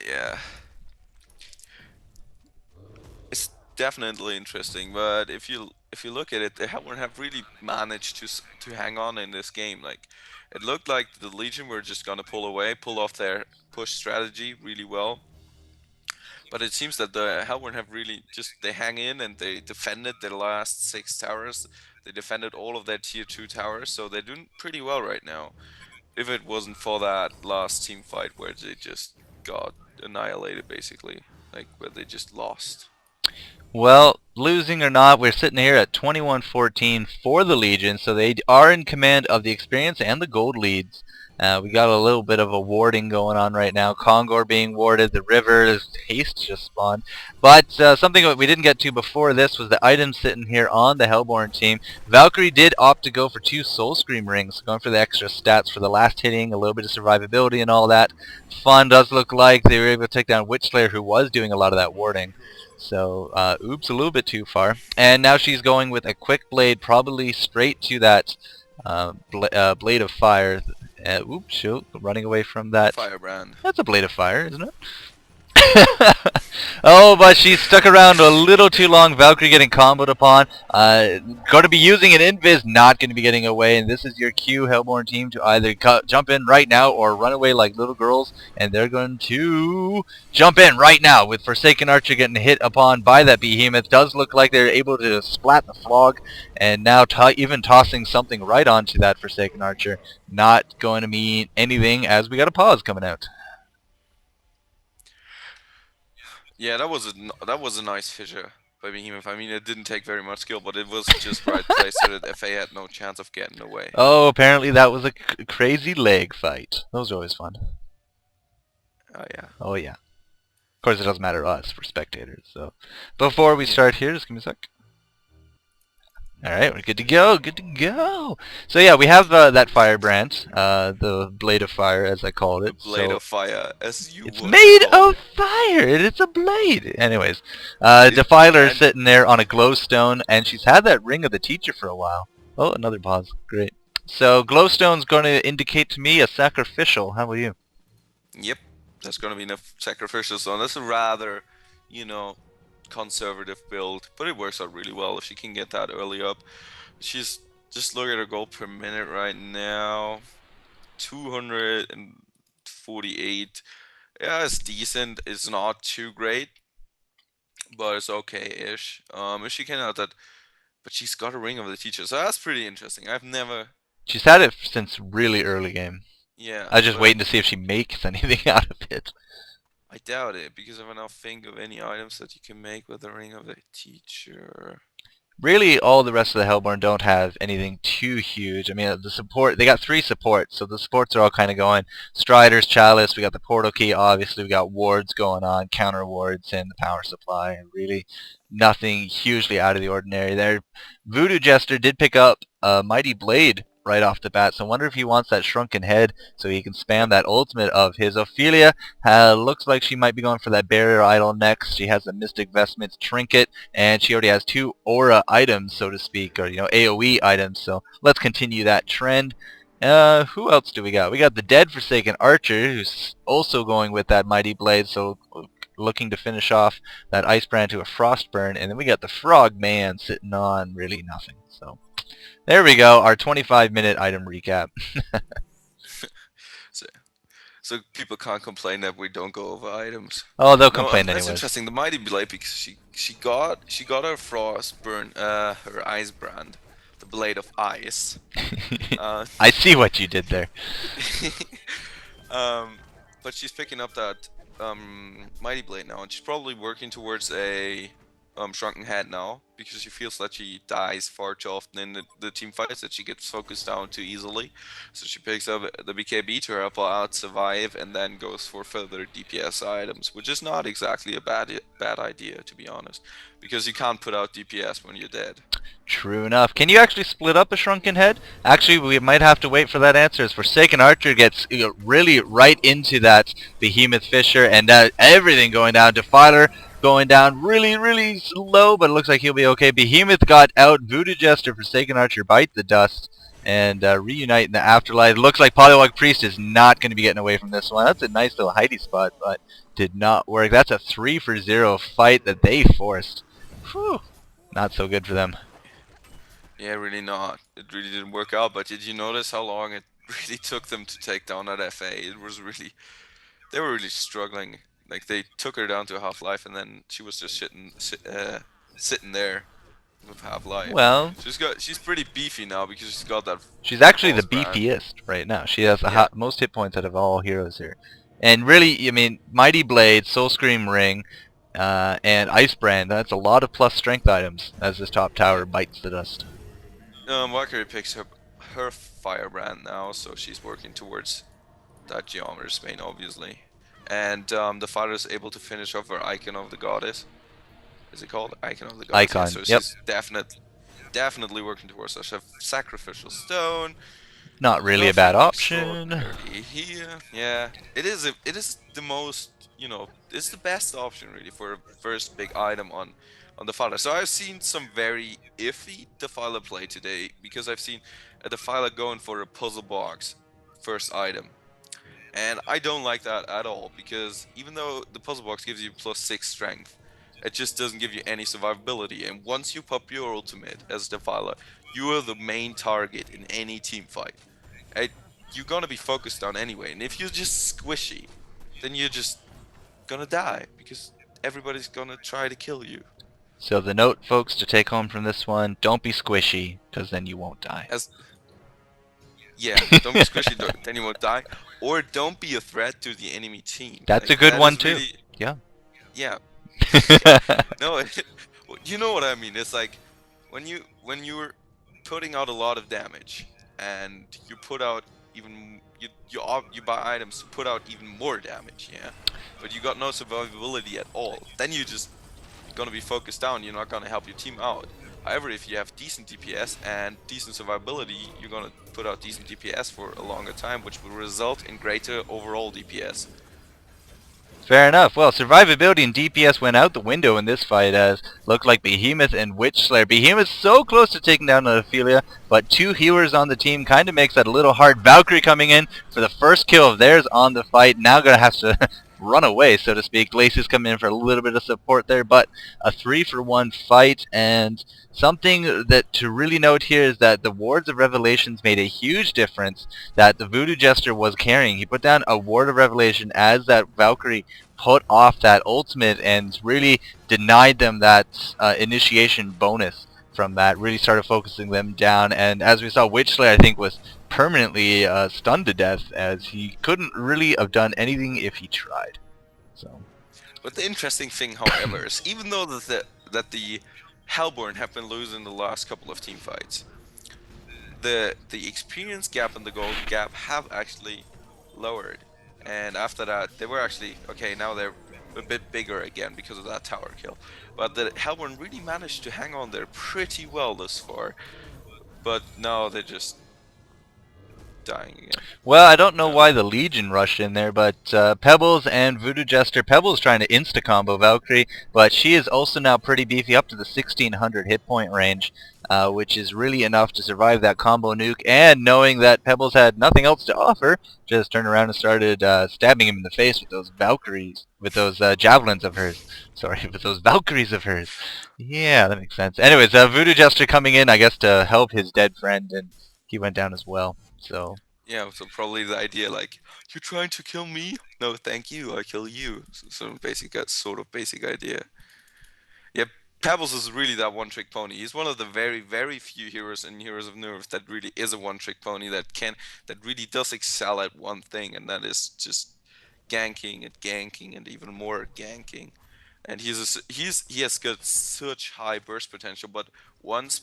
Yeah. It's definitely interesting, but if you look at it, they haven't have really managed to hang on in this game. Like, it looked like the Legion were just gonna pull away, pull off their push strategy really well. But it seems that the Hellborn have really just they hang in and they defended their last 6 towers. They defended all of their tier 2 towers, so they're doing pretty well right now. If it wasn't for that last team fight where they just got annihilated basically, like where they just lost. Well, losing or not, we're sitting here at 21-14 for the Legion, so they are in command of the experience and the gold leads. We got a little bit of a warding going on right now. Kongor being warded, the river, haste just spawned. But something that we didn't get to before this was the items sitting here on the Hellborn team. Valkyrie did opt to go for 2 Soul Scream rings, going for the extra stats for the last hitting, a little bit of survivability and all that. Fun does look like they were able to take down Witchslayer, who was doing a lot of that warding. So, oops, a little bit too far. And now she's going with a quick blade, probably straight to that blade of fire. Oops, shoot, running away from that. Firebrand. That's a blade of fire, isn't it? Oh, but she stuck around a little too long. Valkyrie getting comboed upon. Going to be using an invis, not going to be getting away. And this is your cue, Hellborn team, to either jump in right now or run away like little girls. And they're going to jump in right now with Forsaken Archer getting hit upon by that behemoth. Does look like they're able to splat the flog. And now even tossing something right onto that Forsaken Archer. Not going to mean anything as we got a pause coming out. Yeah, that was a nice fissure by Behemoth. I mean, it didn't take very much skill, but it was just right place so that FA had no chance of getting away. Oh, apparently that was a crazy leg fight. Those are always fun. Oh yeah. Oh yeah. Of course, it doesn't matter to us, we're spectators. So, before we start here, just give me a sec. Alright, we're good to go, good to go! So yeah, we have that firebrand, the blade of fire as I called it. The blade of fire, as you It's would made call of it. fire, and it's a blade! Anyways, It Defiler is and sitting there on a glowstone, and she's had that ring of the teacher for a while. Oh, another pause, great. So glowstone's going to indicate to me a sacrificial, how about you? yep, that's gonna be enough sacrificial zone. That's a rather, you know, conservative build, but it works out really well if she can get that early up. She's just look at her gold per minute right now, 248. Yeah, it's decent. It's not too great, but it's okay-ish. If she can out that, but she's got a ring of the teacher, so that's pretty interesting. I've never, She's had it since really early game. yeah, I was just but waiting to see if she makes anything out of it. I doubt it because I now think of any items that you can make with the ring of the teacher. Really, all the rest of the Hellborn don't have anything too huge. I mean, the support, they got 3 supports, so the supports are all kind of going. Striders, Chalice, we got the Portal Key, obviously we got wards going on, counter wards, and the power supply. Really, nothing hugely out of the ordinary there. Voodoo Jester did pick up a Mighty Blade right off the bat, so I wonder if he wants that shrunken head so he can spam that ultimate of his. Ophelia looks like she might be going for that barrier idol next. She has a Mystic Vestments trinket, and she already has 2 aura items, so to speak, or AoE items. So let's continue that trend. Who else do we got? We got the dead Forsaken Archer, who's also going with that Mighty Blade, so looking to finish off that Ice Brand to a Frostburn. And then we got the Frog Man sitting on really nothing. So there we go, our 25-minute item recap. So, so people can't complain that we don't go over items. Oh, they'll No, complain that's anyways. interesting. The Mighty Blade because she got her frost burn her ice brand, the blade of ice. Uh, I see what you did there. um, but she's picking up that Mighty Blade now, and she's probably working towards a shrunken head now because she feels that she dies far too often in the team fights, that she gets focused down too easily. So she picks up the BKB to help her out survive, and then goes for further DPS items, which is not exactly a bad idea, to be honest, because you can't put out DPS when you're dead. True enough. Can you actually split up a shrunken head? Actually, we might have to wait for that answer. As Forsaken Archer gets really right into that Behemoth Fisher, and everything going down. Defiler going down really, really slow, but it looks like he'll be okay. Behemoth got out. Voodoo Jester, Forsaken Archer bite the dust. and reunite in the afterlife. It looks like Polywog Priest is not going to be getting away from this one. That's a nice little hidey spot, but did not work. That's a 3-for-0 fight that they forced. Whew. Not so good for them. Yeah, really not. It really didn't work out. But did you notice how long it really took them to take down that FA? It was really, they were really struggling. Like they took her down to half life, and then she was just sitting there with half life. Well, She's pretty beefy now because she's got that she's actually the false brand. beefiest right now. She has Yeah, the most hit points out of all heroes here. And really, I mean, Mighty Blade, Soul Scream Ring, and Ice Brand, that's a lot of plus strength items as this top tower bites the dust. Valkyrie picks up her firebrand now, so she's working towards that Geometer's Bane, obviously. And the fighter is able to finish off her Icon of the Goddess. Is it called Icon of the Goddess? Yeah, Icon, so yep. she's definitely working towards that. She have Sacrificial Stone. Not really a bad Nothing option. extraordinary here. Yeah, it is the most, it's the best option really for a first big item on Defiler. So I've seen some very iffy Defiler play today because I've seen a Defiler going for a puzzle box first item. And I don't like that at all because even though the puzzle box gives you +6 strength, it just doesn't give you any survivability. And once you pop your ultimate as Defiler, you are the main target in any team fight. You're gonna be focused on anyway. And if you're just squishy, then you're just gonna die because everybody's gonna try to kill you. So the note, folks, to take home from this one, don't be squishy, because then you won't die. Yeah, don't be squishy, then you won't die. Or don't be a threat to the enemy team. That's like, a good that one, is too. really, Yeah. yeah. No, you know what I mean. It's like when you're putting out a lot of damage and you put out even you buy items to put out even more damage, yeah. But you got no survivability at all. Then you just gonna be focused down. You're not gonna help your team out. However, if you have decent DPS and decent survivability, you're gonna put out decent DPS for a longer time, which will result in greater overall DPS. Fair enough. Well, survivability and DPS went out the window in this fight as looked like Behemoth and Witch Slayer. Behemoth so close to taking down Ophelia, but two healers on the team kind of makes that a little hard. Valkyrie coming in for the first kill of theirs on the fight. Now gonna have to run away, so to speak. Lacey's coming in for a little bit of support there, but a 3-for-1 fight. And something that to really note here is that the Wards of Revelations made a huge difference that the Voodoo Jester was carrying. He put down a Ward of Revelation as that Valkyrie put off that ultimate and really denied them that initiation bonus from that. Really started focusing them down, and as we saw, Witch Slayer I think was permanently stunned to death as he couldn't really have done anything if he tried. So, but the interesting thing, however, is even though that the Hellborn have been losing the last couple of team fights, the experience gap and the gold gap have actually lowered. And after that, they were actually okay. Now they're a bit bigger again because of that tower kill. But the Hellborn really managed to hang on there pretty well thus far. But now they're just dying again. well, I don't know why the Legion rushed in there, but Pebbles and Voodoo Jester. Pebbles trying to insta-combo Valkyrie, but she is also now pretty beefy, up to the 1600 hit point range, which is really enough to survive that combo nuke. And knowing that Pebbles had nothing else to offer, just turned around and started stabbing him in the face with those Valkyries, with those javelins of hers. Sorry, with those Valkyries of hers. Yeah, that makes sense. Anyways, Voodoo Jester coming in, I guess, to help his dead friend, and he went down as well. So Yeah, so probably the idea like, you're trying to kill me? No, thank you, I kill you. So basic, sort of basic idea. Yeah, Pebbles is really that one-trick pony. He's one of the very, very few heroes in Heroes of Nerf that really is a one-trick pony that really does excel at one thing, and that is just ganking and even more ganking. And he has got such high burst potential, but once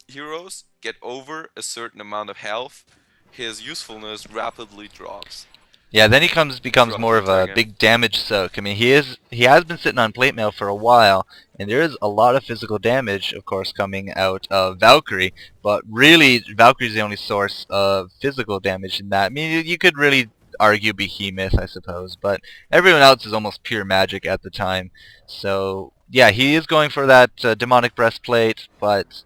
heroes get over a certain amount of health, his usefulness rapidly drops. yeah, then he becomes Throughout more the of entire a game. big damage soak. I mean, he has been sitting on plate mail for a while, and there is a lot of physical damage, of course, coming out of Valkyrie. But really, Valkyrie's the only source of physical damage in that. I mean, you could really argue Behemoth, I suppose, but everyone else is almost pure magic at the time. So yeah, he is going for that demonic breastplate, but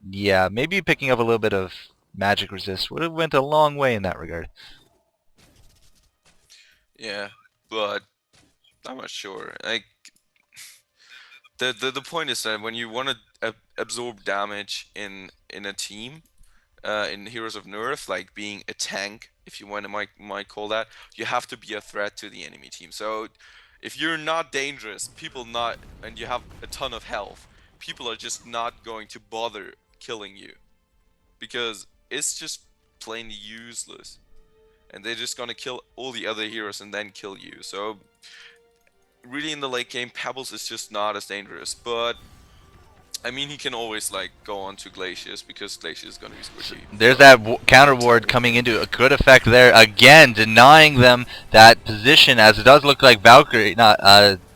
yeah, maybe picking up a little bit of magic resist would have went a long way in that regard. Yeah, but I'm not sure. Like the point is that when you want to absorb damage in a team, in Heroes of Nerf, like being a tank, if you want to might call that, you have to be a threat to the enemy team. So if you're not dangerous, people not and you have a ton of health, people are just not going to bother killing you because it's just plain useless. And they're just gonna kill all the other heroes and then kill you. So really in the late game, Pebbles is just not as dangerous, but I mean, he can always like go on to Glacius because Glacius is gonna be squishy There's for that counter long time. ward coming into a good effect there again, denying them that position, as it does look like Valkyrie, not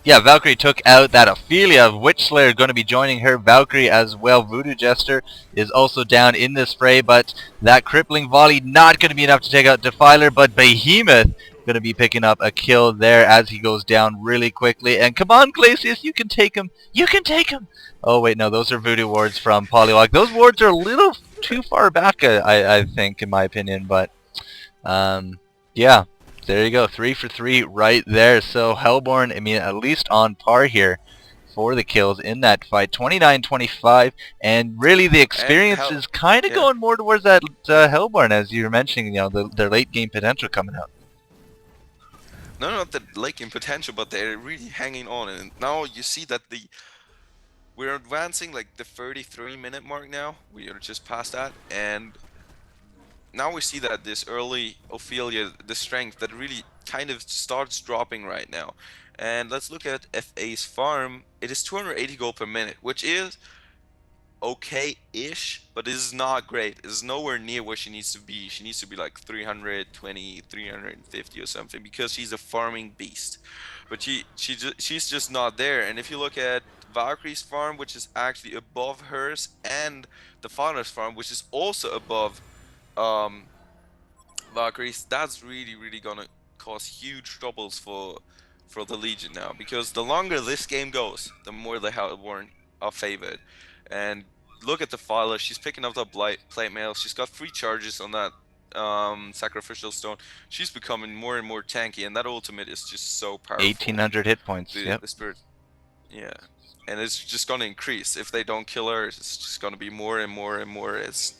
yeah, Valkyrie took out that Ophelia. Witch Slayer going to be joining her. Valkyrie as well. Voodoo Jester is also down in this fray, but that crippling volley not going to be enough to take out Defiler, but Behemoth going to be picking up a kill there as he goes down really quickly. And come on, Glacius, you can take him. You can take him. Oh wait, no, those are voodoo wards from Polywog. Those wards are a little too far back, I think, in my opinion. But yeah, there you go, 3 for 3 right there. So Hellborn, I mean, at least on par here for the kills in that fight, 29-25, and really the And experience hell, is kind of yeah, going more towards that Hellborn, as you were mentioning. You know, their late game potential coming out. no, not the late game potential, but they're really hanging on. And now you see that we're advancing like the 33-minute mark now. We are just past that, and now we see that this early Ophelia, the strength that really kind of starts dropping right now. And let's look at FA's farm. It is 280 gold per minute, which is okay-ish, but it is not great. It is nowhere near where she needs to be. She needs to be like 320, 350 or something because she's a farming beast. But she's just not there. And if you look at Valkyrie's farm, which is actually above hers, and the Father's farm, which is also above um Valkyries, that's really gonna cause huge troubles for the Legion now, because the longer this game goes, the more the Hellborn are favored. And look at the Filer, she's picking up the plate mail, she's got 3 charges on that sacrificial stone. She's becoming more and more tanky, and that ultimate is just so powerful. 1800 hit points. Yep. The spirit, yeah. And it's just gonna increase. If they don't kill her, it's just gonna be more and more and more. It's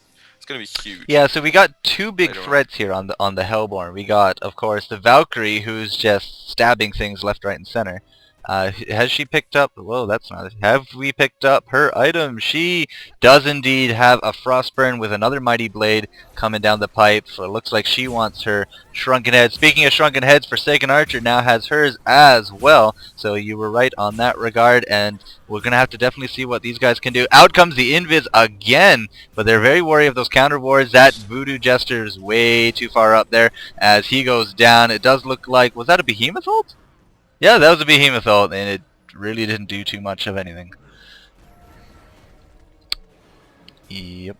gonna be huge Yeah, so we got two big later on. threats here on the Hellborn. We got, of course, the Valkyrie, who's just stabbing things left, right, and center. Has she picked up? Whoa, that's not it. Have we picked up her item? She does indeed have a Frostburn with another Mighty Blade coming down the pipe. So it looks like she wants her Shrunken Head. Speaking of Shrunken Heads, Forsaken Archer now has hers as well. So you were right on that regard, and we're going to have to definitely see what these guys can do. Out comes the Invis again, but they're very wary of those counter wards. That Voodoo Jester is way too far up there as he goes down. It does look like, was that a Behemoth ult? Yeah, that was a Behemoth ult, and it really didn't do too much of anything. Yep.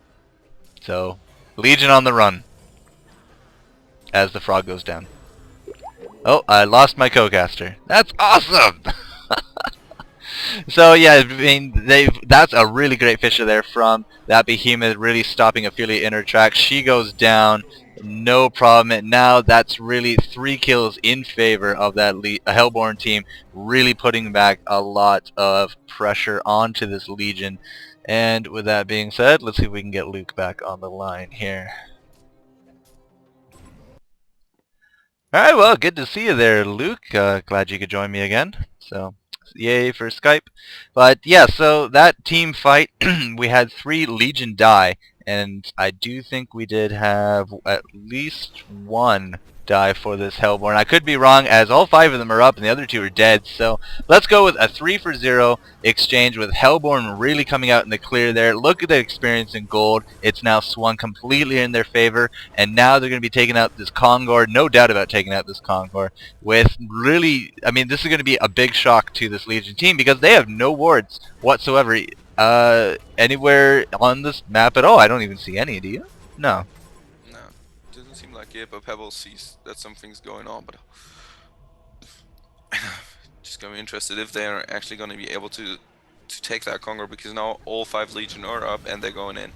So, Legion on the run as the frog goes down. Oh, I lost my co-caster. That's awesome! So yeah, I mean, that's a really great Fisher there from that Behemoth, really stopping Ophelia in her tracks. She goes down, no problem. And now that's really 3 kills in favor of that Hellborn team, really putting back a lot of pressure onto this Legion. And with that being said, let's see if we can get Luke back on the line here. Alright, well, good to see you there, Luke. Glad you could join me again. So, yay for Skype. But yeah, so that team fight, we had 3 Legion die, and I do think we did have at least 1 die for this Hellborn. I could be wrong, as all 5 of them are up and the other 2 are dead. So let's go with a 3-for-0 exchange with Hellborn really coming out in the clear there. Look at the experience in gold. It's now swung completely in their favor, and now they're going to be taking out this Kongor, no doubt about taking out this Kongor, with really, I mean, this is going to be a big shock to this Legion team because they have no wards whatsoever anywhere on this map at all. I don't even see any, do you? No. No, doesn't seem like it, but Pebble sees that something's going on, but just gonna be interested if they're actually gonna be able to take that Conqueror, because now all 5 Legion are up and they're going in.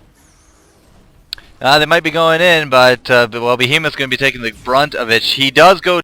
They might be going in, but well, Behemoth's going to be taking the brunt of it. He does go